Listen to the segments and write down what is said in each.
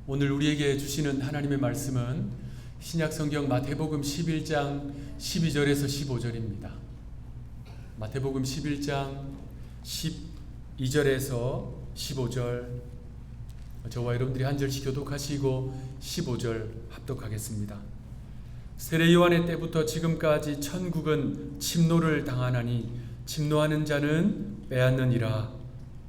오늘 우리에게 주시는 하나님의 말씀은 신약성경 마태복음 11장 12절에서 15절입니다. 마태복음 11장 12절에서 15절, 저와 여러분들이 한 절씩 교독하시고 15절 합독하겠습니다. 세례 요한의 때부터 지금까지 천국은 침노를 당하나니 침노하는 자는 빼앗느니라.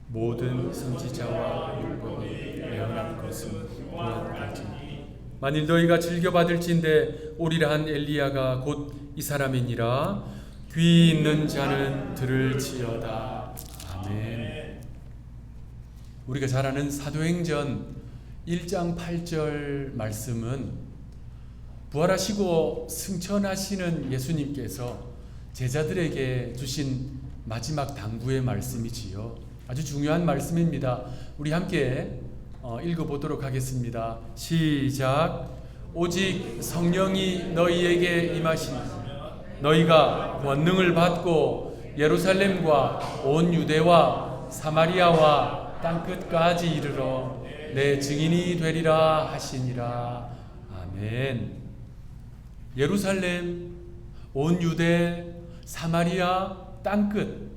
모든 선지자와 율법이 예언한 것은 무엇까지. 만일 너희가 즐겨받을진대 오리라 한 엘리야가 곧 이 사람이니라. 귀 있는 자는 들을지어다. 아멘. 우리가 잘 아는 사도행전 1장 8절 말씀은 부활하시고 승천하시는 예수님께서 제자들에게 주신 마지막 당부의 말씀이지요. 아주 중요한 말씀입니다. 우리 함께 읽어보도록 하겠습니다. 시작. 오직 성령이 너희에게 임하시니 너희가 권능을 받고 예루살렘과 온 유대와 사마리아와 땅끝까지 이르러 내 증인이 되리라 하시니라. 아멘. 예루살렘, 온 유대, 사마리아, 땅끝.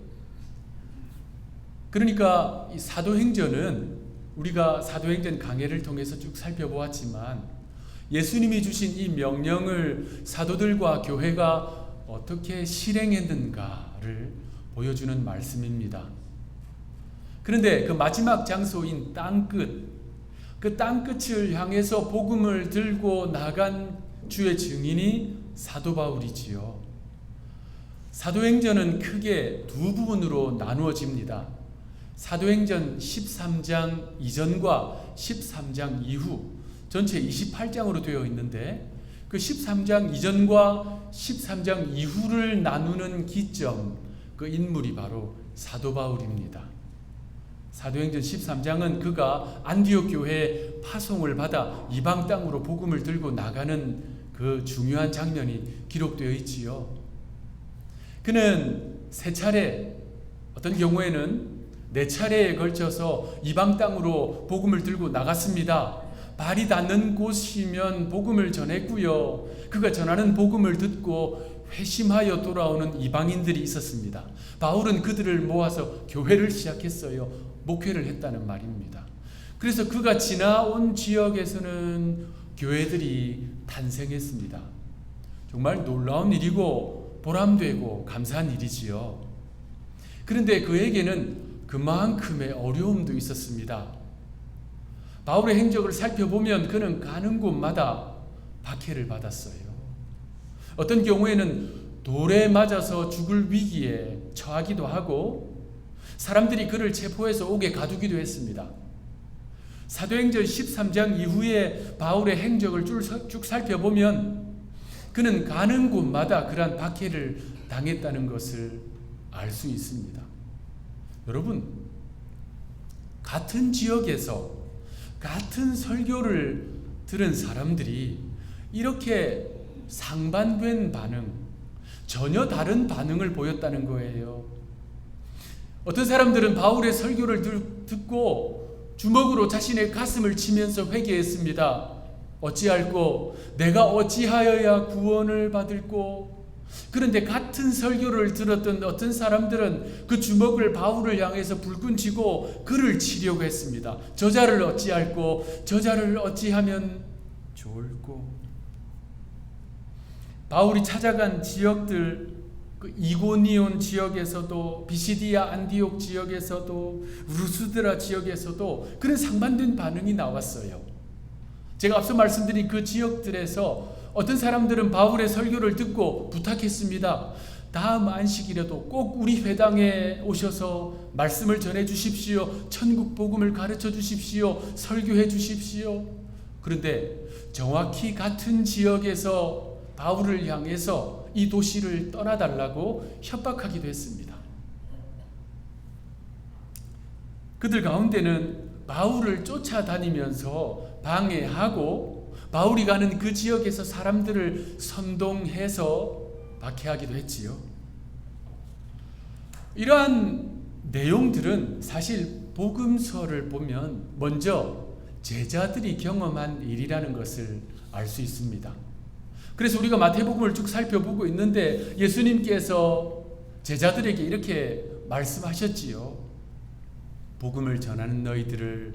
그러니까 이 사도행전은 우리가 사도행전 강해를 통해서 쭉 살펴보았지만 예수님이 주신 이 명령을 사도들과 교회가 어떻게 실행했는가를 보여주는 말씀입니다. 그런데 그 마지막 장소인 땅끝, 그 땅끝을 향해서 복음을 들고 나간 주의 증인이 사도 바울이지요. 사도행전은 크게 두 부분으로 나누어집니다. 사도행전 13장 이전과 13장 이후 전체 28장으로 되어 있는데 그 13장 이전과 13장 이후를 나누는 기점, 그 인물이 바로 사도 바울입니다. 사도행전 13장은 그가 안디옥 교회에 파송을 받아 이방 땅으로 복음을 들고 나가는 그 중요한 장면이 기록되어 있지요. 그는 세 차례, 어떤 경우에는 네 차례에 걸쳐서 이방 땅으로 복음을 들고 나갔습니다. 발이 닿는 곳이면 복음을 전했고요. 그가 전하는 복음을 듣고 회심하여 돌아오는 이방인들이 있었습니다. 바울은 그들을 모아서 교회를 시작했어요. 목회를 했다는 말입니다. 그래서 그가 지나온 지역에서는 교회들이 탄생했습니다. 정말 놀라운 일이고 보람되고 감사한 일이지요. 그런데 그에게는 그만큼의 어려움도 있었습니다. 바울의 행적을 살펴보면 그는 가는 곳마다 박해를 받았어요. 어떤 경우에는 돌에 맞아서 죽을 위기에 처하기도 하고 사람들이 그를 체포해서 옥에 가두기도 했습니다. 사도행전 13장 이후에 바울의 행적을 쭉 살펴보면 그는 가는 곳마다 그러한 박해를 당했다는 것을 알 수 있습니다. 여러분, 같은 지역에서 같은 설교를 들은 사람들이 이렇게 상반된 반응, 전혀 다른 반응을 보였다는 거예요. 어떤 사람들은 바울의 설교를 듣고 주먹으로 자신의 가슴을 치면서 회개했습니다. 어찌할꼬 내가 어찌하여야 구원을 받을꼬. 그런데 같은 설교를 들었던 어떤 사람들은 그 주먹을 바울을 향해서 불끈 쥐고 그를 치려고 했습니다. 저자를 어찌할꼬, 저자를 어찌하면 좋을꼬. 바울이 찾아간 지역들, 그 이고니온 지역에서도, 비시디아 안디옥 지역에서도, 루스드라 지역에서도 그런 상반된 반응이 나왔어요. 제가 앞서 말씀드린 그 지역들에서 어떤 사람들은 바울의 설교를 듣고 부탁했습니다. 다음 안식일에도 꼭 우리 회당에 오셔서 말씀을 전해 주십시오. 천국 복음을 가르쳐 주십시오. 설교해 주십시오. 그런데 정확히 같은 지역에서 바울을 향해서 이 도시를 떠나달라고 협박하기도 했습니다. 그들 가운데는 바울을 쫓아다니면서 방해하고 바울이 가는 그 지역에서 사람들을 선동해서 박해하기도 했지요. 이러한 내용들은 사실 복음서를 보면 먼저 제자들이 경험한 일이라는 것을 알 수 있습니다. 그래서 우리가 마태복음을 쭉 살펴보고 있는데 예수님께서 제자들에게 이렇게 말씀하셨지요. 복음을 전하는 너희들을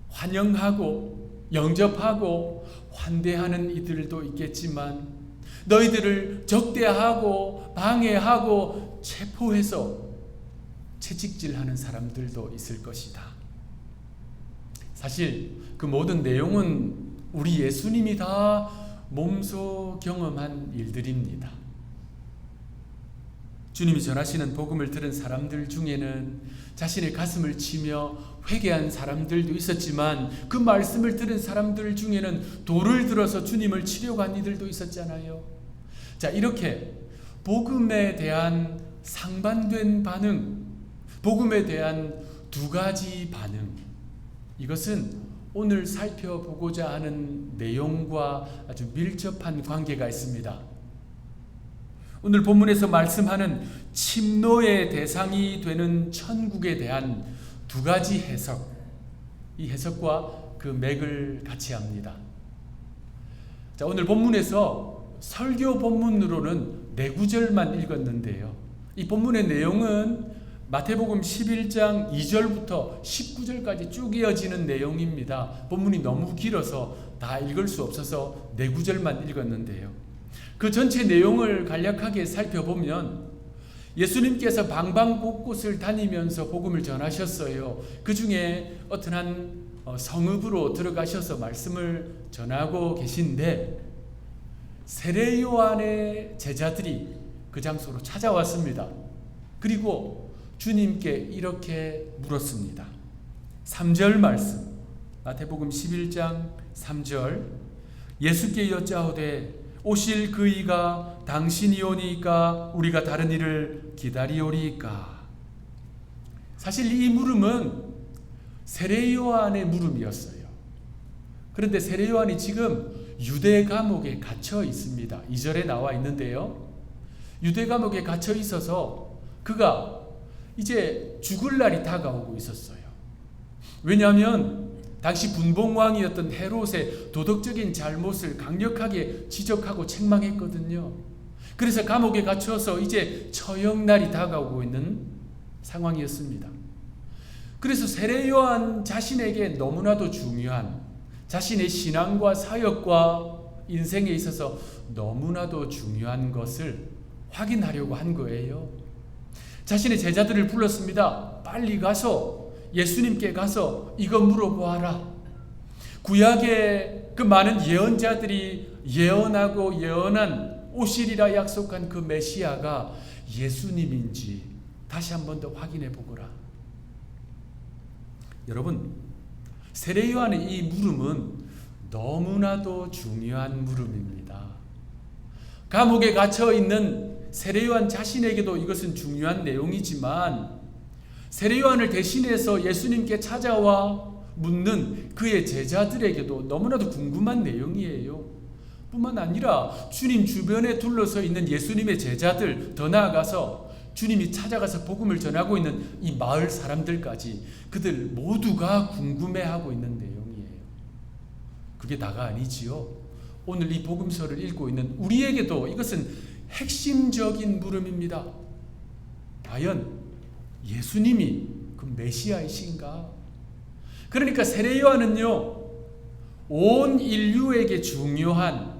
환영하고 영접하고 환대하는 이들도 있겠지만 너희들을 적대하고 방해하고 체포해서 채찍질하는 사람들도 있을 것이다. 사실 그 모든 내용은 우리 예수님이 다 몸소 경험한 일들입니다. 주님이 전하시는 복음을 들은 사람들 중에는 자신의 가슴을 치며 회개한 사람들도 있었지만 그 말씀을 들은 사람들 중에는 돌을 들어서 주님을 치려고 한 이들도 있었잖아요. 자, 이렇게 복음에 대한 상반된 반응, 복음에 대한 두 가지 반응, 이것은 오늘 살펴보고자 하는 내용과 아주 밀접한 관계가 있습니다. 오늘 본문에서 말씀하는 침노의 대상이 되는 천국에 대한 두 가지 해석, 이 해석과 그 맥을 같이 합니다. 자, 오늘 본문에서 설교 본문으로는 4구절만 읽었는데요. 이 본문의 내용은 마태복음 11장 2절부터 19절까지 쭉 이어지는 내용입니다. 본문이 너무 길어서 다 읽을 수 없어서 4구절만 읽었는데요. 그 전체 내용을 간략하게 살펴보면 예수님께서 방방곳곳을 다니면서 복음을 전하셨어요. 그 중에 어떤 한 성읍으로 들어가셔서 말씀을 전하고 계신데 세례 요한의 제자들이 그 장소로 찾아왔습니다. 그리고 주님께 이렇게 물었습니다. 3절 말씀, 마태복음 11장 3절, 예수께 여짜오되 오실 그 이가 당신이 오니까 우리가 다른 이를 기다리오리이까. 사실 이 물음은 세례 요한의 물음이었어요. 그런데 세례 요한이 지금 유대 감옥에 갇혀 있습니다. 2절에 나와 있는데요. 유대 감옥에 갇혀 있어서 그가 이제 죽을 날이 다가오고 있었어요. 왜냐하면 당시 분봉왕이었던 헤롯의 도덕적인 잘못을 강력하게 지적하고 책망했거든요. 그래서 감옥에 갇혀서 이제 처형날이 다가오고 있는 상황이었습니다. 그래서 세례 요한 자신에게 너무나도 중요한, 자신의 신앙과 사역과 인생에 있어서 너무나도 중요한 것을 확인하려고 한 거예요. 자신의 제자들을 불렀습니다. 빨리 가서 예수님께 가서 이거 물어보아라. 구약의 그 많은 예언자들이 예언하고 예언한 오시리라 약속한 그 메시아가 예수님인지 다시 한 번 더 확인해 보거라. 여러분, 세례 요한의 이 물음은 너무나도 중요한 물음입니다. 감옥에 갇혀 있는 세례 요한 자신에게도 이것은 중요한 내용이지만 세례 요한을 대신해서 예수님께 찾아와 묻는 그의 제자들에게도 너무나도 궁금한 내용이에요. 뿐만 아니라 주님 주변에 둘러서 있는 예수님의 제자들, 더 나아가서 주님이 찾아가서 복음을 전하고 있는 이 마을 사람들까지 그들 모두가 궁금해하고 있는 내용이에요. 그게 다가 아니지요. 오늘 이 복음서를 읽고 있는 우리에게도 이것은 핵심적인 물음입니다. 과연 예수님이 그 메시아이신가? 그러니까 세례 요한은요, 온 인류에게 중요한,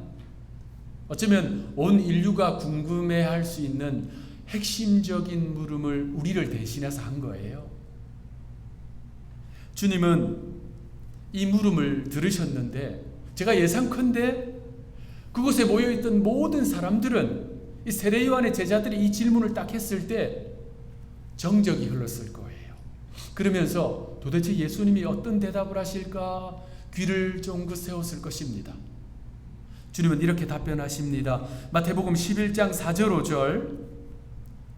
어쩌면 온 인류가 궁금해할 수 있는 핵심적인 물음을 우리를 대신해서 한 거예요. 주님은 이 물음을 들으셨는데 제가 예상컨대 그곳에 모여있던 모든 사람들은 이 세례 요한의 제자들이 이 질문을 딱 했을 때 정적이 흘렀을 거예요. 그러면서 도대체 예수님이 어떤 대답을 하실까 귀를 쫑긋 세웠을 것입니다. 주님은 이렇게 답변하십니다. 마태복음 11장 4절 5절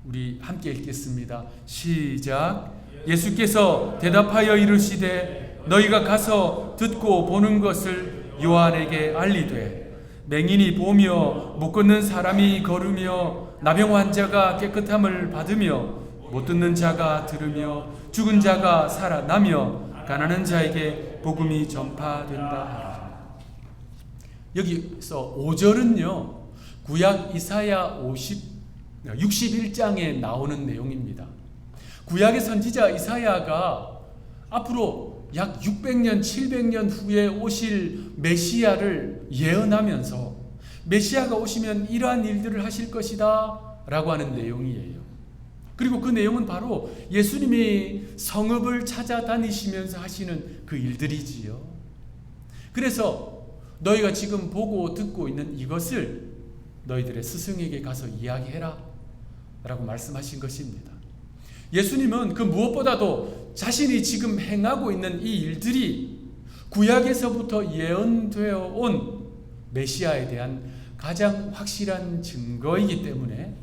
우리 함께 읽겠습니다. 시작. 예수께서 대답하여 이르시되 너희가 가서 듣고 보는 것을 요한에게 알리되 맹인이 보며 못 걷는 사람이 걸으며 나병 환자가 깨끗함을 받으며 못 듣는 자가 들으며 죽은 자가 살아나며 가난한 자에게 복음이 전파된다 하라. 여기서 5절은요 구약 이사야 61장에 나오는 내용입니다. 구약의 선지자 이사야가 앞으로 약 600년 700년 후에 오실 메시아를 예언하면서 메시아가 오시면 이러한 일들을 하실 것이다 라고 하는 내용이에요. 그리고 그 내용은 바로 예수님이 성읍을 찾아다니시면서 하시는 그 일들이지요. 그래서 너희가 지금 보고 듣고 있는 이것을 너희들의 스승에게 가서 이야기해라 라고 말씀하신 것입니다. 예수님은 그 무엇보다도 자신이 지금 행하고 있는 이 일들이 구약에서부터 예언되어 온 메시아에 대한 가장 확실한 증거이기 때문에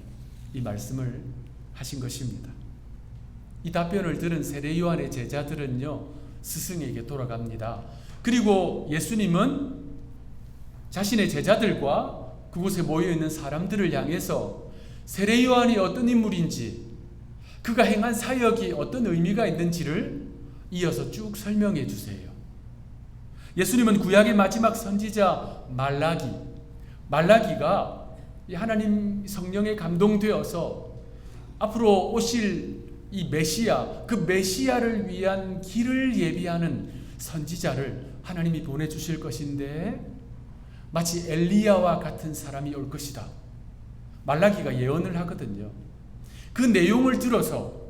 이 말씀을 하신 것입니다. 이 답변을 들은 세례 요한의 제자들은요 스승에게 돌아갑니다. 그리고 예수님은 자신의 제자들과 그곳에 모여있는 사람들을 향해서 세례 요한이 어떤 인물인지 그가 행한 사역이 어떤 의미가 있는지를 이어서 쭉 설명해 주세요. 예수님은 구약의 마지막 선지자 말라기가 하나님 성령에 감동되어서 앞으로 오실 이 메시아, 그 메시아를 위한 길을 예비하는 선지자를 하나님이 보내주실 것인데 마치 엘리야와 같은 사람이 올 것이다. 말라기가 예언을 하거든요. 그 내용을 들어서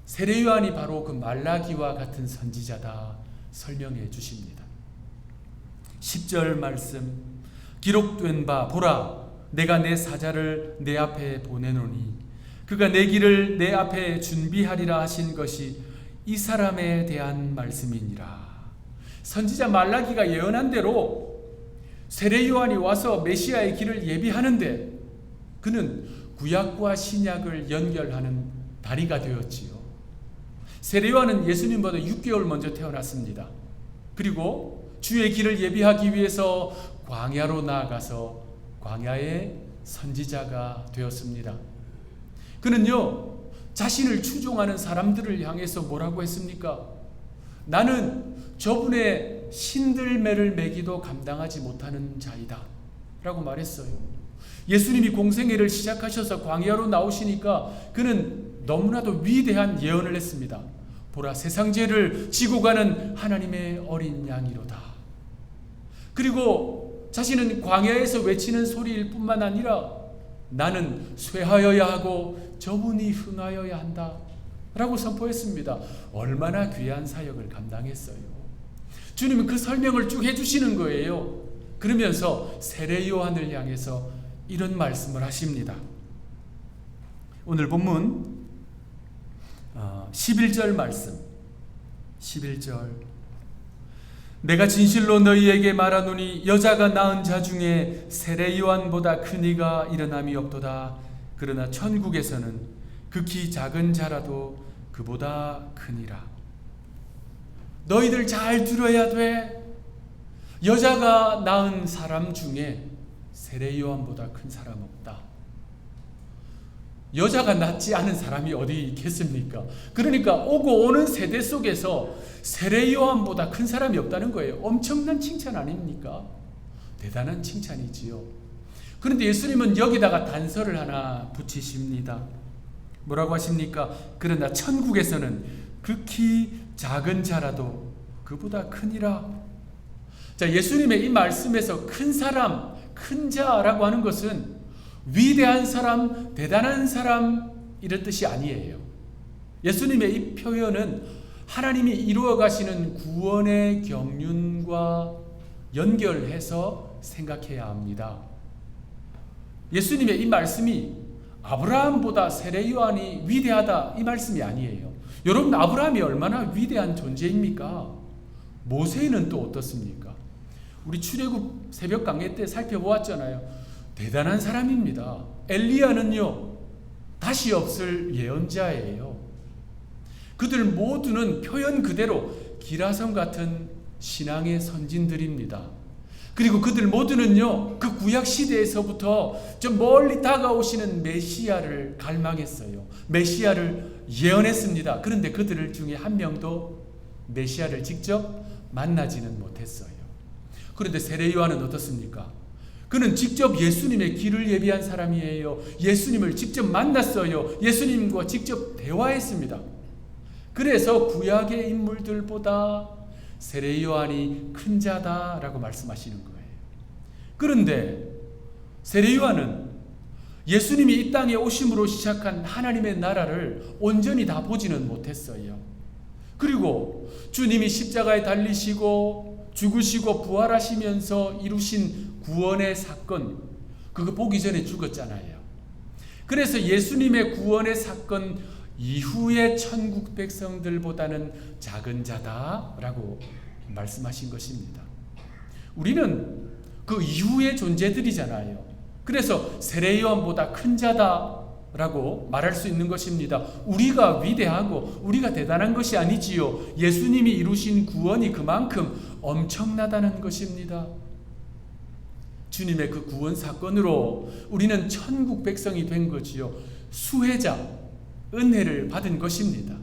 세례 요한이 바로 그 말라기와 같은 선지자다 설명해 주십니다. 10절 말씀 기록된 바 보라 내가 내 사자를 내 앞에 보내노니 그가 내 길을 내 앞에 준비하리라 하신 것이 이 사람에 대한 말씀이니라. 선지자 말라기가 예언한 대로 세례 요한이 와서 메시아의 길을 예비하는데 그는 구약과 신약을 연결하는 다리가 되었지요. 세례 요한은 예수님보다 6개월 먼저 태어났습니다. 그리고 주의 길을 예비하기 위해서 광야로 나아가서 광야의 선지자가 되었습니다. 그는요 자신을 추종하는 사람들을 향해서 뭐라고 했습니까? 나는 저분의 신들매를 매기도 감당하지 못하는 자이다 라고 말했어요. 예수님이 공생애를 시작하셔서 광야로 나오시니까 그는 너무나도 위대한 예언을 했습니다. 보라 세상 죄를 지고 가는 하나님의 어린 양이로다. 그리고 자신은 광야에서 외치는 소리일 뿐만 아니라 나는 쇠하여야 하고 저분이 흥하여야 한다 라고 선포했습니다. 얼마나 귀한 사역을 감당했어요. 주님은 그 설명을 쭉 해주시는 거예요. 그러면서 세례 요한을 향해서 이런 말씀을 하십니다. 오늘 본문 11절 말씀 11절 내가 진실로 너희에게 말하노니 여자가 낳은 자 중에 세례 요한보다 큰 이가 일어남이 없도다. 그러나 천국에서는 극히 작은 자라도 그보다 크니라. 너희들 잘 들어야 돼. 여자가 낳은 사람 중에 세례 요한보다 큰 사람 없다. 여자가 낳지 않은 사람이 어디 있겠습니까? 그러니까 오고 오는 세대 속에서 세례 요한보다 큰 사람이 없다는 거예요. 엄청난 칭찬 아닙니까? 대단한 칭찬이지요. 그런데 예수님은 여기다가 단서를 하나 붙이십니다. 뭐라고 하십니까? 그러나 천국에서는 극히 작은 자라도 그보다 크니라. 자, 예수님의 이 말씀에서 큰 사람, 큰 자라고 하는 것은 위대한 사람, 대단한 사람 이런 뜻이 아니에요. 예수님의 이 표현은 하나님이 이루어 가시는 구원의 경륜과 연결해서 생각해야 합니다. 예수님의 이 말씀이 아브라함보다 세례 요한이 위대하다 이 말씀이 아니에요. 여러분 아브라함이 얼마나 위대한 존재입니까? 모세는 또 어떻습니까? 우리 출애굽 새벽 강해 때 살펴보았잖아요. 대단한 사람입니다. 엘리야는요 다시 없을 예언자예요. 그들 모두는 표현 그대로 기라성 같은 신앙의 선진들입니다. 그리고 그들 모두는요 그 구약 시대에서부터 저 멀리 다가오시는 메시아를 갈망했어요. 메시아를 예언했습니다. 그런데 그들 중에 한 명도 메시아를 직접 만나지는 못했어요. 그런데 세례 요한은 어떻습니까? 그는 직접 예수님의 길을 예비한 사람이에요. 예수님을 직접 만났어요. 예수님과 직접 대화했습니다. 그래서 구약의 인물들보다 세례 요한이 큰 자다라고 말씀하시는 거예요. 그런데 세례 요한은 예수님이 이 땅에 오심으로 시작한 하나님의 나라를 온전히 다 보지는 못했어요. 그리고 주님이 십자가에 달리시고 죽으시고 부활하시면서 이루신 구원의 사건, 그거 보기 전에 죽었잖아요. 그래서 예수님의 구원의 사건 이후의 천국 백성들보다는 작은 자다라고 말씀하신 것입니다. 우리는 그 이후의 존재들이잖아요. 그래서 세례 요한보다 큰 자다라고 말할 수 있는 것입니다. 우리가 위대하고 우리가 대단한 것이 아니지요. 예수님이 이루신 구원이 그만큼 엄청나다는 것입니다. 주님의 그 구원 사건으로 우리는 천국 백성이 된 거지요. 수혜자, 은혜를 받은 것입니다.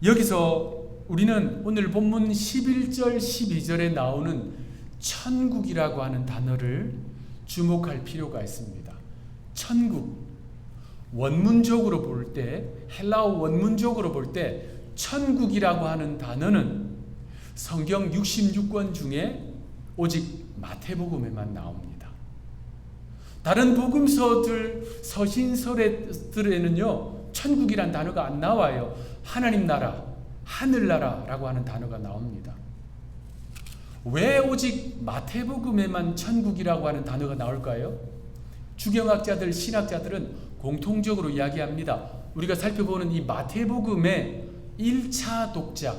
여기서 우리는 오늘 본문 11절 12절에 나오는 천국이라고 하는 단어를 주목할 필요가 있습니다. 천국, 원문적으로 볼 때, 헬라어 원문적으로 볼 때 천국이라고 하는 단어는 성경 66권 중에 오직 마태복음에만 나옵니다. 다른 복음서들, 서신서들에는요, 천국이란 단어가 안 나와요. 하나님 나라, 하늘나라라고 하는 단어가 나옵니다. 왜 오직 마태복음에만 천국이라고 하는 단어가 나올까요? 주경학자들, 신학자들은 공통적으로 이야기합니다. 우리가 살펴보는 이 마태복음의 1차 독자,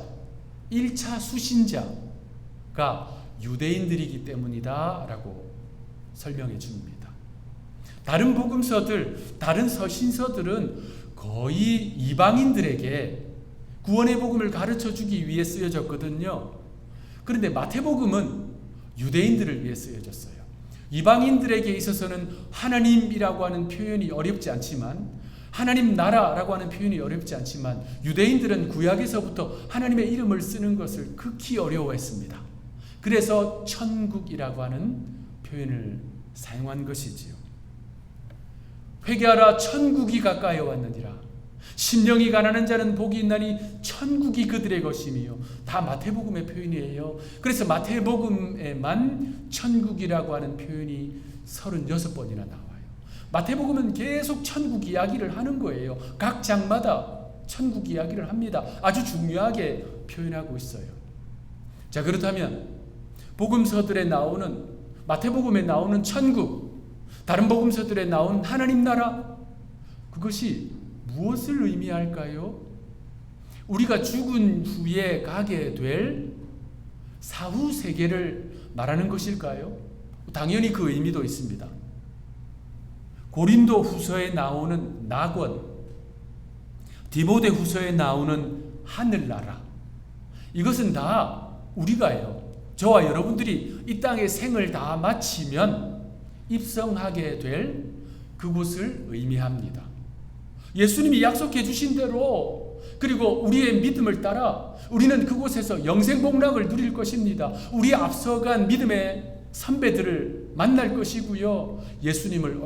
1차 수신자가 유대인들이기 때문이다 라고 설명해 줍니다. 다른 복음서들, 다른 서신서들은 거의 이방인들에게 구원의 복음을 가르쳐 주기 위해 쓰여졌거든요. 그런데 마태복음은 유대인들을 위해 쓰여졌어요. 이방인들에게 있어서는 하나님이라고 하는 표현이 어렵지 않지만, 하나님 나라라고 하는 표현이 어렵지 않지만, 유대인들은 구약에서부터 하나님의 이름을 쓰는 것을 극히 어려워했습니다. 그래서 천국이라고 하는 표현을 사용한 것이지요. 회개하라, 천국이 가까이 왔느니라. 심령이 가난한 자는 복이 있나니 천국이 그들의 것이며, 다 마태복음의 표현이에요. 그래서 마태복음에만 천국이라고 하는 표현이 36번이나 나와요. 마태복음은 계속 천국 이야기를 하는 거예요. 각 장마다 천국 이야기를 합니다. 아주 중요하게 표현하고 있어요. 자, 그렇다면 복음서들에 나오는, 마태복음에 나오는 천국, 다른 복음서들에 나온 하나님 나라, 그것이 무엇을 의미할까요? 우리가 죽은 후에 가게 될 사후 세계를 말하는 것일까요? 당연히 그 의미도 있습니다. 고린도 후서에 나오는 낙원, 디모데 후서에 나오는 하늘나라, 이것은 다 우리가요, 저와 여러분들이 이 땅의 생을 다 마치면 입성하게 될 그곳을 의미합니다. 예수님이 약속해 주신 대로, 그리고 우리의 믿음을 따라 우리는 그곳에서 영생복락을 누릴 것입니다. 우리 앞서간 믿음의 선배들을 만날 것이고요, 예수님을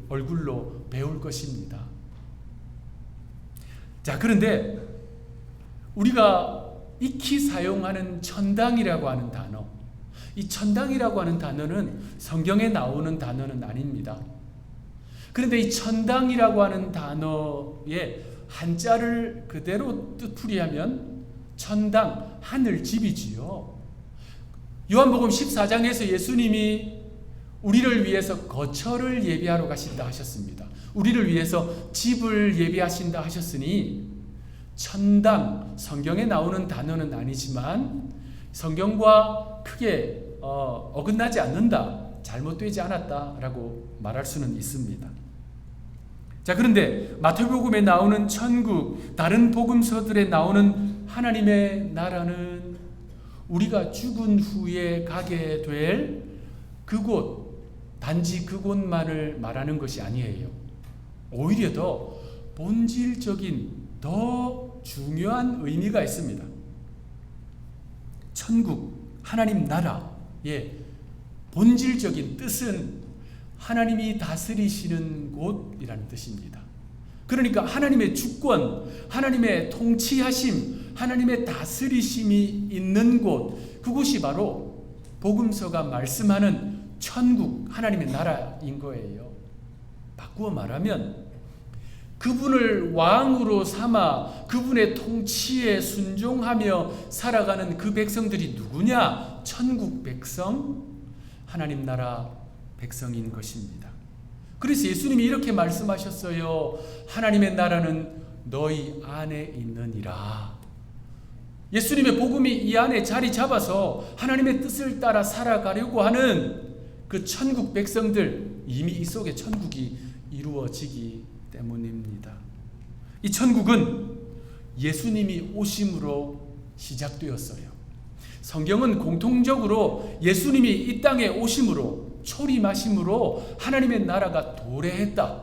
얼굴로 배울 것입니다. 자, 그런데 우리가 익히 사용하는 천당이라고 하는 단어, 이 천당이라고 하는 단어는 성경에 나오는 단어는 아닙니다. 그런데 이 천당이라고 하는 단어의 한자를 그대로 뜻풀이하면 천당, 하늘집이지요. 요한복음 14장에서 예수님이 우리를 위해서 거처를 예비하러 가신다 하셨습니다. 우리를 위해서 집을 예비하신다 하셨으니 천당, 성경에 나오는 단어는 아니지만 성경과 크게 어긋나지 않는다, 잘못되지 않았다라고 말할 수는 있습니다. 자, 그런데 마태복음에 나오는 천국, 다른 복음서들에 나오는 하나님의 나라는 우리가 죽은 후에 가게 될 그곳, 단지 그곳만을 말하는 것이 아니에요. 오히려 더 본질적인, 더 중요한 의미가 있습니다. 천국, 하나님 나라의 본질적인 뜻은 하나님이 다스리시는 곳이라는 뜻입니다. 그러니까 하나님의 주권, 하나님의 통치하심, 하나님의 다스리심이 있는 곳, 그곳이 바로 복음서가 말씀하는 천국, 하나님의 나라인 거예요. 바꾸어 말하면 그분을 왕으로 삼아 그분의 통치에 순종하며 살아가는 그 백성들이 누구냐? 천국 백성, 하나님 나라 백성인 것입니다. 그래서 예수님이 이렇게 말씀하셨어요. 하나님의 나라는 너희 안에 있느니라. 예수님의 복음이 이 안에 자리 잡아서 하나님의 뜻을 따라 살아가려고 하는 그 천국 백성들, 이미 이 속에 천국이 이루어지기 때문입니다. 이 천국은 예수님이 오심으로 시작되었어요. 성경은 공통적으로 예수님이 이 땅에 오심으로, 초림하심으로 하나님의 나라가 도래했다,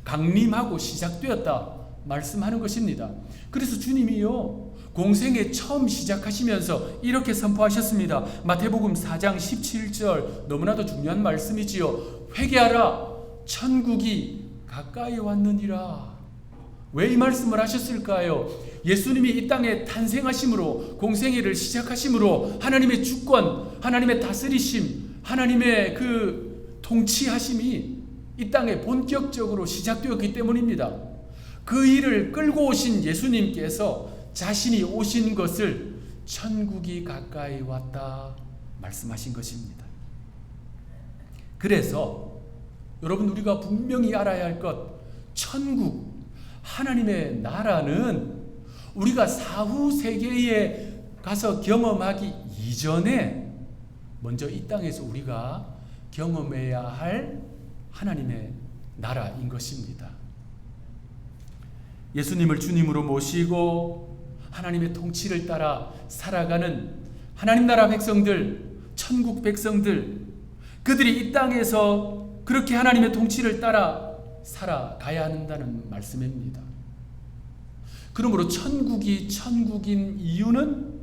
강림하고 시작되었다 말씀하는 것입니다. 그래서 주님이요, 공생에 처음 시작하시면서 이렇게 선포하셨습니다. 마태복음 4장 17절, 너무나도 중요한 말씀이지요. 회개하라, 천국이 가까이 왔느니라. 왜 이 말씀을 하셨을까요? 예수님이 이 땅에 탄생하심으로, 공생애를 시작하심으로 하나님의 주권, 하나님의 다스리심, 하나님의 그 통치하심이 이 땅에 본격적으로 시작되었기 때문입니다. 그 일을 끌고 오신 예수님께서 자신이 오신 것을 천국이 가까이 왔다 말씀하신 것입니다. 그래서 여러분, 우리가 분명히 알아야 할 것, 천국, 하나님의 나라는 우리가 사후 세계에 가서 경험하기 이전에 먼저 이 땅에서 우리가 경험해야 할 하나님의 나라인 것입니다. 예수님을 주님으로 모시고 하나님의 통치를 따라 살아가는 하나님 나라 백성들, 천국 백성들, 그들이 이 땅에서 그렇게 하나님의 통치를 따라 살아가야 한다는 말씀입니다. 그러므로 천국이 천국인 이유는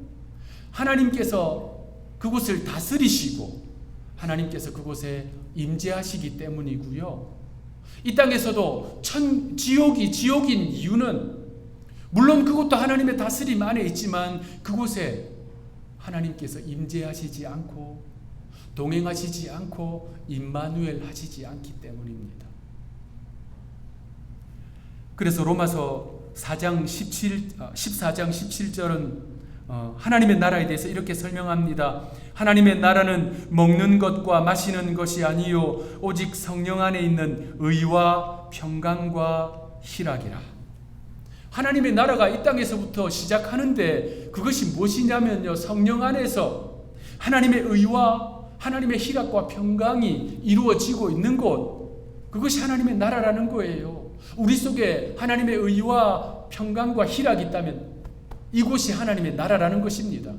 하나님께서 그곳을 다스리시고 하나님께서 그곳에 임재하시기 때문이고요. 이 땅에서도 지옥이 지옥인 이유는 물론 그것도 하나님의 다스림 안에 있지만 그곳에 하나님께서 임재하시지 않고 동행하시지 않고 임마누엘 하시지 않기 때문입니다. 그래서 로마서 14장 17절은 하나님의 나라에 대해서 이렇게 설명합니다. 하나님의 나라는 먹는 것과 마시는 것이 아니요 오직 성령 안에 있는 의와 평강과 희락이라. 하나님의 나라가 이 땅에서부터 시작하는데 그것이 무엇이냐면요, 성령 안에서 하나님의 의와 하나님의 희락과 평강이 이루어지고 있는 곳, 그것이 하나님의 나라라는 거예요. 우리 속에 하나님의 의와 평강과 희락이 있다면 이곳이 하나님의 나라라는 것입니다.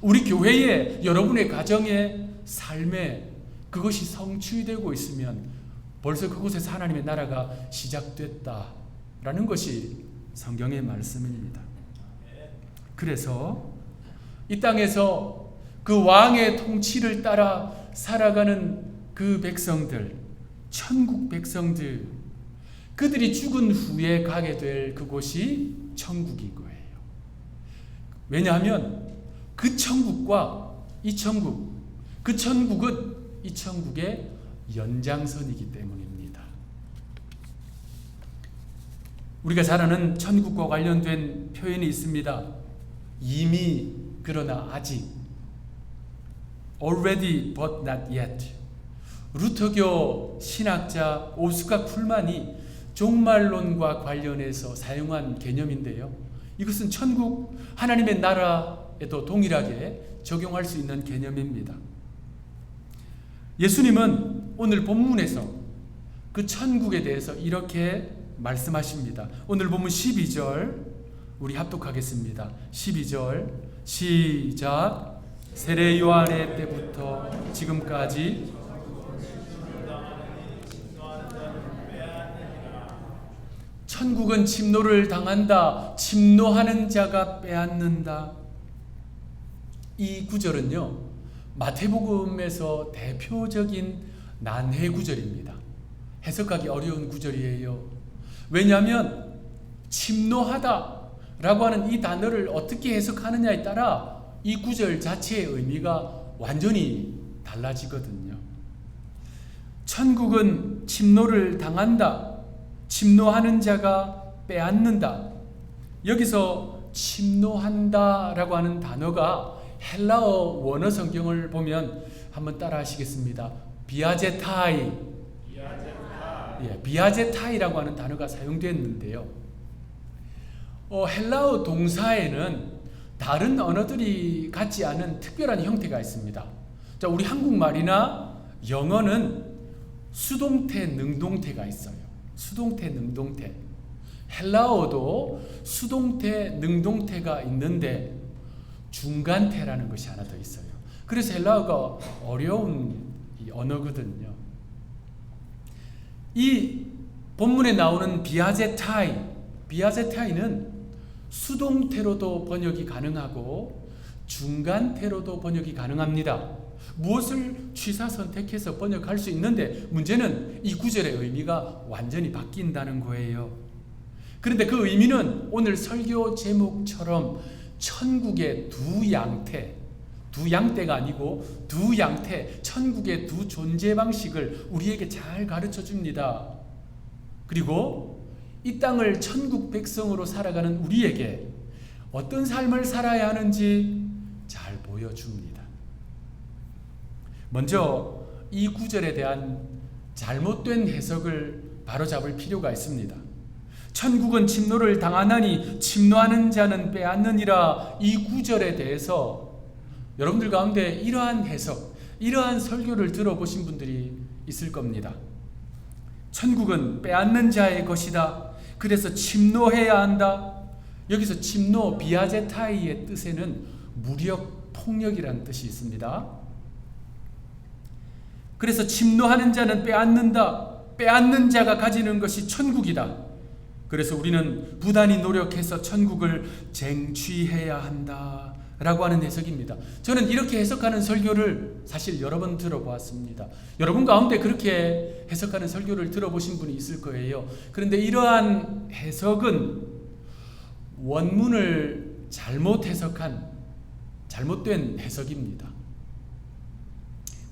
우리 교회에, 여러분의 가정에, 삶에 그것이 성취되고 있으면 벌써 그곳에서 하나님의 나라가 시작됐다라는 것이 성경의 말씀입니다. 그래서 이 땅에서 그 왕의 통치를 따라 살아가는 그 백성들, 천국 백성들, 그들이 죽은 후에 가게 될 그곳이 천국인 거예요. 왜냐하면 그 천국과 이 천국, 그 천국은 이 천국의 연장선이기 때문입니다. 우리가 잘 아는 천국과 관련된 표현이 있습니다. 이미 그러나 아직, already but not yet. 루터교 신학자 오스카 쿨만이 종말론과 관련해서 사용한 개념인데요. 이것은 천국, 하나님의 나라에도 동일하게 적용할 수 있는 개념입니다. 예수님은 오늘 본문에서 그 천국에 대해서 이렇게 말씀하십니다. 오늘 본문 12절 우리 합독하겠습니다. 12절 시작. 세례 요한의 때부터 지금까지 천국은 침노를 당한다. 침노하는 자가 빼앗는다. 이 구절은요, 마태복음에서 대표적인 난해 구절입니다. 해석하기 어려운 구절이에요. 왜냐하면 침노하다 라고 하는 이 단어를 어떻게 해석하느냐에 따라 이 구절 자체의 의미가 완전히 달라지거든요. 천국은 침노를 당한다. 침노하는 자가 빼앗는다. 여기서 침노한다 라고 하는 단어가 헬라어 원어 성경을 보면 한번 따라 하시겠습니다. 비아제타이. 비아제타이라고 하는 단어가 사용됐는데요. 헬라어 동사에는 다른 언어들이 갖지 않은 특별한 형태가 있습니다. 자, 우리 한국말이나 영어는 수동태, 능동태가 있어요. 수동태, 능동태. 헬라어도 수동태, 능동태가 있는데 중간태라는 것이 하나 더 있어요. 그래서 헬라어가 어려운 이 언어거든요. 이 본문에 나오는 비아제타이는 수동태로도 번역이 가능하고 중간태로도 번역이 가능합니다. 무엇을 취사 선택해서 번역할 수 있는데 문제는 이 구절의 의미가 완전히 바뀐다는 거예요. 그런데 그 의미는 오늘 설교 제목처럼 천국의 두 양태가 아니고 두 양태, 천국의 두 존재 방식을 우리에게 잘 가르쳐 줍니다. 그리고 이 땅을 천국 백성으로 살아가는 우리에게 어떤 삶을 살아야 하는지 잘 보여줍니다. 먼저 이 구절에 대한 잘못된 해석을 바로잡을 필요가 있습니다. 천국은 침노를 당하나니 침노하는 자는 빼앗느니라. 이 구절에 대해서 여러분들 가운데 이러한 해석, 이러한 설교를 들어보신 분들이 있을 겁니다. 천국은 빼앗는 자의 것이다. 그래서 침노해야 한다. 여기서 침노, 비아제타이의 뜻에는 무력, 폭력이라는 뜻이 있습니다. 그래서 침노하는 자는 빼앗는다. 빼앗는 자가 가지는 것이 천국이다. 그래서 우리는 부단히 노력해서 천국을 쟁취해야 한다 라고 하는 해석입니다. 저는 이렇게 해석하는 설교를 사실 여러 번 들어보았습니다. 여러분 가운데 그렇게 해석하는 설교를 들어보신 분이 있을 거예요. 그런데 이러한 해석은 원문을 잘못 해석한 잘못된 해석입니다.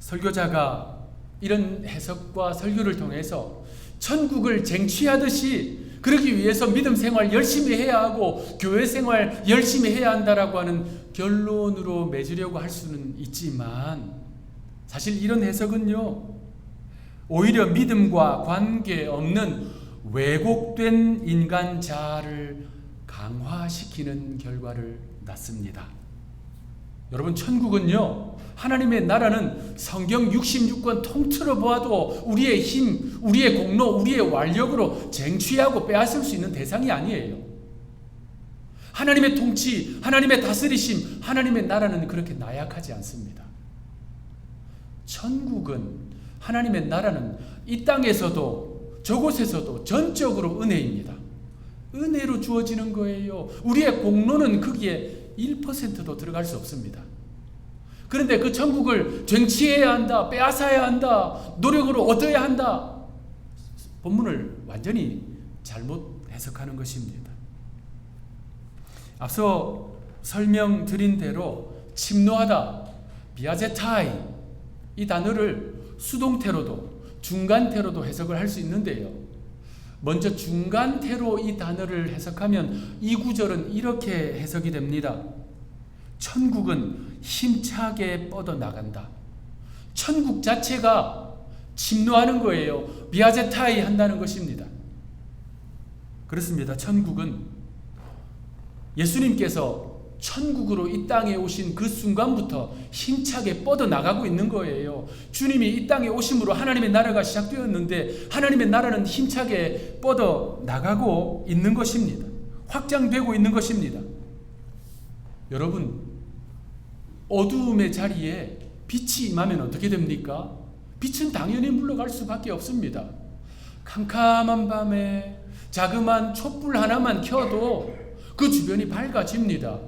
설교자가 이런 해석과 설교를 통해서 천국을 쟁취하듯이 그러기 위해서 믿음 생활 열심히 해야 하고 교회 생활 열심히 해야 한다라고 하는 결론으로 맺으려고 할 수는 있지만 사실 이런 해석은요, 오히려 믿음과 관계없는 왜곡된 인간 자아를 강화시키는 결과를 낳습니다. 여러분, 천국은요, 하나님의 나라는 성경 66권 통틀어 보아도 우리의 힘, 우리의 공로, 우리의 완력으로 쟁취하고 빼앗을 수 있는 대상이 아니에요. 하나님의 통치, 하나님의 다스리심, 하나님의 나라는 그렇게 나약하지 않습니다. 천국은, 하나님의 나라는 이 땅에서도 저곳에서도 전적으로 은혜입니다. 은혜로 주어지는 거예요. 우리의 공로는 거기에 1%도 들어갈 수 없습니다. 그런데 그 천국을 쟁취해야 한다, 빼앗아야 한다, 노력으로 얻어야 한다. 본문을 완전히 잘못 해석하는 것입니다. 앞서 설명드린 대로 침노하다, 비아제타이, 이 단어를 수동태로도 중간태로도 해석을 할 수 있는데요. 먼저 중간태로 이 단어를 해석하면 이 구절은 이렇게 해석이 됩니다. 천국은 힘차게 뻗어나간다. 천국 자체가 침노하는 거예요. 비아제타이 한다는 것입니다. 그렇습니다. 천국은 예수님께서 천국으로 이 땅에 오신 그 순간부터 힘차게 뻗어나가고 있는 거예요. 주님이 이 땅에 오심으로 하나님의 나라가 시작되었는데 하나님의 나라는 힘차게 뻗어나가고 있는 것입니다. 확장되고 있는 것입니다. 여러분, 어두움의 자리에 빛이 임하면 어떻게 됩니까? 빛은 당연히 물러갈 수밖에 없습니다. 캄캄한 밤에 자그마한 촛불 하나만 켜도 그 주변이 밝아집니다.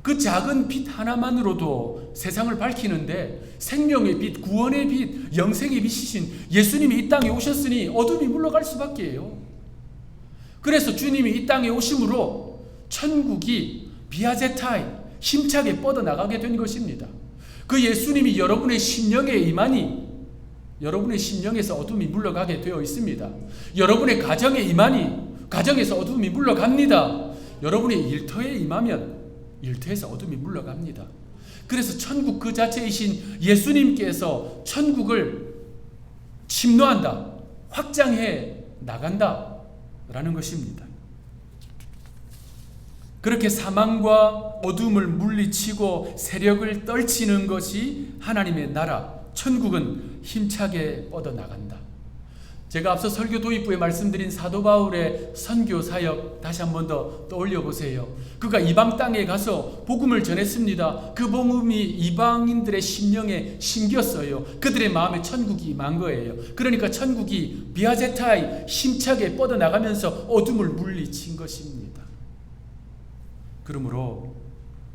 그 작은 빛 하나만으로도 세상을 밝히는데 생명의 빛, 구원의 빛, 영생의 빛이신 예수님이 이 땅에 오셨으니 어둠이 물러갈 수밖에 해요. 그래서 주님이 이 땅에 오심으로 천국이 비아제타이 힘차게 뻗어나가게 된 것입니다. 그 예수님이 여러분의 심령에 임하니 여러분의 심령에서 어둠이 물러가게 되어 있습니다. 여러분의 가정에 임하니 가정에서 어둠이 물러갑니다. 여러분의 일터에 임하면 일터에서 어둠이 물러갑니다. 그래서 천국 그 자체이신 예수님께서 천국을 침노한다, 확장해 나간다 라는 것입니다. 그렇게 사망과 어둠을 물리치고 세력을 떨치는 것이 하나님의 나라, 천국은 힘차게 뻗어나간다. 제가 앞서 설교 도입부에 말씀드린 사도 바울의 선교 사역 다시 한 번 더 떠올려 보세요. 그가 이방 땅에 가서 복음을 전했습니다. 그 복음이 이방인들의 심령에 심겼어요. 그들의 마음에 천국이 임한 거예요. 그러니까 천국이 비아제타이 힘차게 뻗어나가면서 어둠을 물리친 것입니다. 그러므로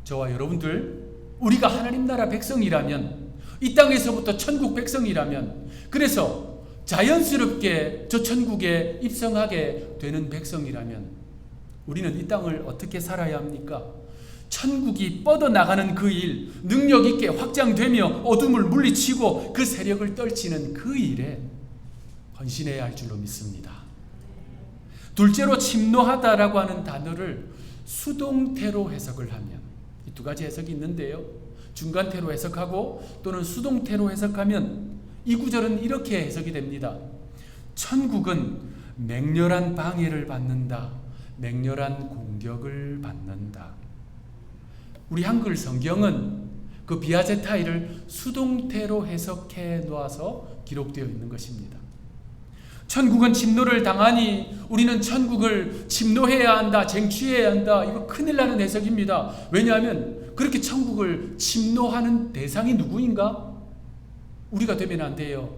저와 여러분들, 우리가 하나님 나라 백성이라면, 이 땅에서부터 천국 백성이라면, 그래서 자연스럽게 저 천국에 입성하게 되는 백성이라면 우리는 이 땅을 어떻게 살아야 합니까? 천국이 뻗어나가는 그 일, 능력 있게 확장되며 어둠을 물리치고 그 세력을 떨치는 그 일에 헌신해야 할 줄로 믿습니다. 둘째로 침노하다라고 하는 단어를 수동태로 해석을 하면, 이 두 가지 해석이 있는데요, 중간태로 해석하고 또는 수동태로 해석하면 이 구절은 이렇게 해석이 됩니다. 천국은 맹렬한 방해를 받는다, 맹렬한 공격을 받는다. 우리 한글 성경은 그 비아제타이를 수동태로 해석해 놓아서 기록되어 있는 것입니다. 천국은 침노를 당하니 우리는 천국을 침노해야 한다, 쟁취해야 한다. 이거 큰일 나는 해석입니다. 왜냐하면 그렇게 천국을 침노하는 대상이 누구인가? 우리가 되면 안 돼요.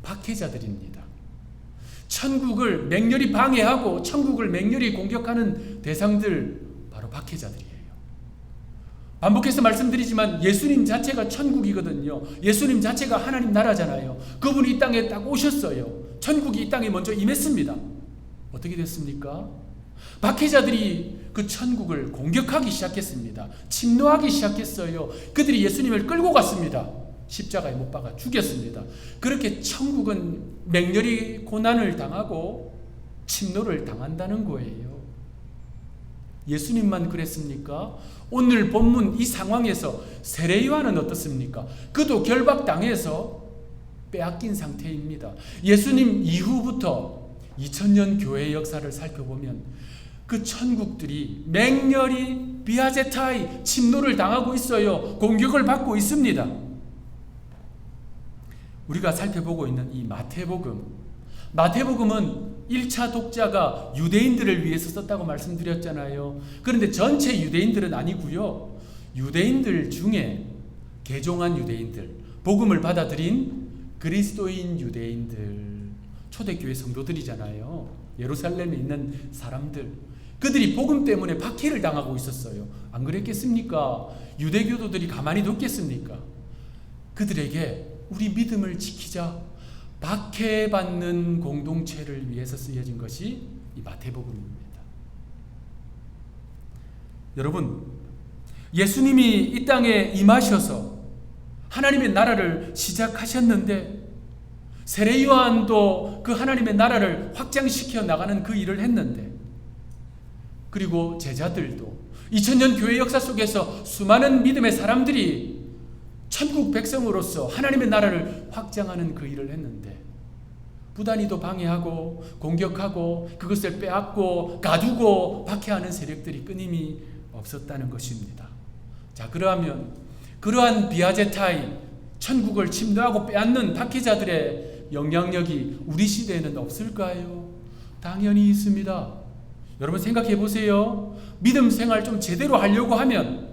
박해자들입니다. 천국을 맹렬히 방해하고 천국을 맹렬히 공격하는 대상들, 바로 박해자들이에요. 반복해서 말씀드리지만 예수님 자체가 천국이거든요. 예수님 자체가 하나님 나라잖아요. 그분이 이 땅에 딱 오셨어요. 천국이 이 땅에 먼저 임했습니다. 어떻게 됐습니까? 박해자들이 그 천국을 공격하기 시작했습니다. 침노하기 시작했어요. 그들이 예수님을 끌고 갔습니다. 십자가에 못 박아 죽였습니다. 그렇게 천국은 맹렬히 고난을 당하고 침노를 당한다는 거예요. 예수님만 그랬습니까? 오늘 본문 이 상황에서 세례 요한은 어떻습니까? 그도 결박당해서 빼앗긴 상태입니다. 예수님 이후부터 2000년 교회 역사를 살펴보면 그 천국들이 맹렬히 비아제타이 침노를 당하고 있어요. 공격을 받고 있습니다. 우리가 살펴보고 있는 이 마태복음은 1차 독자가 유대인들을 위해서 썼다고 말씀드렸잖아요. 그런데 전체 유대인들은 아니고요. 유대인들 중에 개종한 유대인들, 복음을 받아들인 그리스도인 유대인들, 초대교회 성도들이잖아요. 예루살렘에 있는 사람들, 그들이 복음 때문에 박해를 당하고 있었어요. 안 그랬겠습니까? 유대교도들이 가만히 뒀겠습니까? 그들에게 우리 믿음을 지키자, 박해받는 공동체를 위해서 쓰여진 것이 이 마태복음입니다. 여러분, 예수님이 이 땅에 임하셔서 하나님의 나라를 시작하셨는데, 세례 요한도 그 하나님의 나라를 확장시켜 나가는 그 일을 했는데, 그리고 제자들도 2000년 교회 역사 속에서 수많은 믿음의 사람들이 천국 백성으로서 하나님의 나라를 확장하는 그 일을 했는데, 부단히도 방해하고 공격하고 그것을 빼앗고 가두고 박해하는 세력들이 끊임이 없었다는 것입니다. 자, 그러면 그러한 비아제타이, 천국을 침노하고 빼앗는 박해자들의 영향력이 우리 시대에는 없을까요? 당연히 있습니다. 여러분 생각해 보세요. 믿음 생활 좀 제대로 하려고 하면,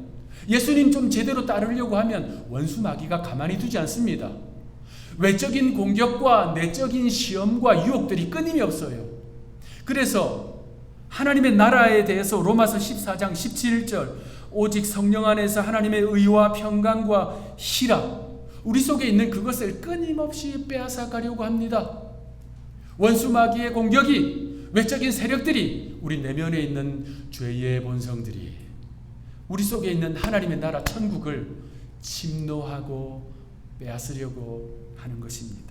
예수님 좀 제대로 따르려고 하면 원수 마귀가 가만히 두지 않습니다. 외적인 공격과 내적인 시험과 유혹들이 끊임이 없어요. 그래서 하나님의 나라에 대해서 로마서 14장 17절 오직 성령 안에서 하나님의 의와 평강과 희락, 우리 속에 있는 그것을 끊임없이 빼앗아 가려고 합니다. 원수 마귀의 공격이, 외적인 세력들이, 우리 내면에 있는 죄의 본성들이 우리 속에 있는 하나님의 나라 천국을 침노하고 빼앗으려고 하는 것입니다.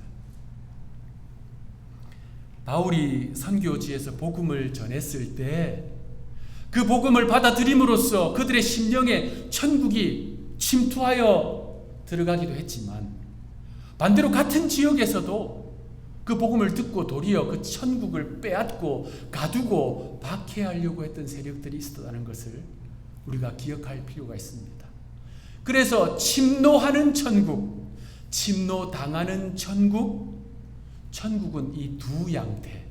바울이 선교지에서 복음을 전했을 때 그 복음을 받아들임으로써 그들의 심령에 천국이 침투하여 들어가기도 했지만, 반대로 같은 지역에서도 그 복음을 듣고 도리어 그 천국을 빼앗고 가두고 박해하려고 했던 세력들이 있었다는 것을 우리가 기억할 필요가 있습니다. 그래서 침노하는 천국, 침노당하는 천국, 천국은 이 두 양태,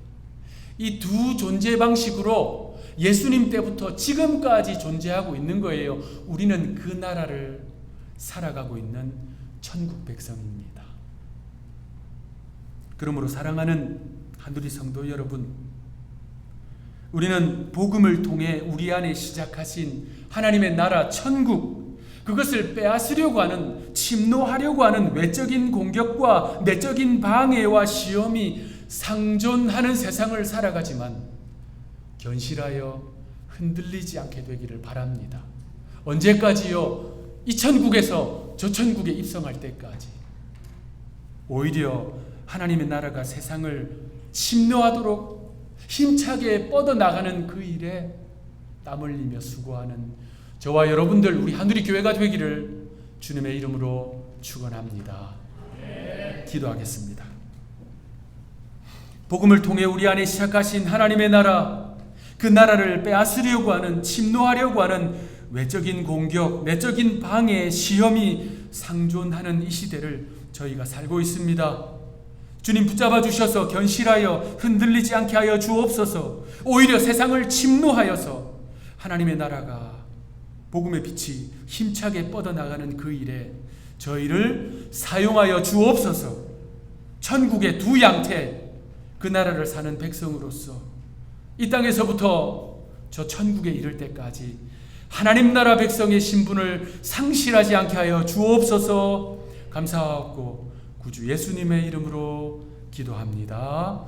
이 두 존재 방식으로 예수님 때부터 지금까지 존재하고 있는 거예요. 우리는 그 나라를 살아가고 있는 천국 백성입니다. 그러므로 사랑하는 한두리 성도 여러분, 우리는 복음을 통해 우리 안에 시작하신 하나님의 나라 천국, 그것을 빼앗으려고 하는, 침노하려고 하는 외적인 공격과 내적인 방해와 시험이 상존하는 세상을 살아가지만 견실하여 흔들리지 않게 되기를 바랍니다. 언제까지요? 이 천국에서 저 천국에 입성할 때까지. 오히려 하나님의 나라가 세상을 침노하도록 힘차게 뻗어나가는 그 일에 땀 흘리며 수고하는 저와 여러분들, 우리 한누리 교회가 되기를 주님의 이름으로 축원합니다. 기도하겠습니다. 복음을 통해 우리 안에 시작하신 하나님의 나라, 그 나라를 빼앗으려고 하는, 침노하려고 하는 외적인 공격, 내적인 방해, 시험이 상존하는 이 시대를 저희가 살고 있습니다. 주님 붙잡아 주셔서 견실하여 흔들리지 않게 하여 주옵소서. 오히려 세상을 침노하여서 하나님의 나라가, 복음의 빛이 힘차게 뻗어나가는 그 일에 저희를 사용하여 주옵소서. 천국의 두 양태, 그 나라를 사는 백성으로서 이 땅에서부터 저 천국에 이를 때까지 하나님 나라 백성의 신분을 상실하지 않게 하여 주옵소서. 감사하고 구주 예수님의 이름으로 기도합니다.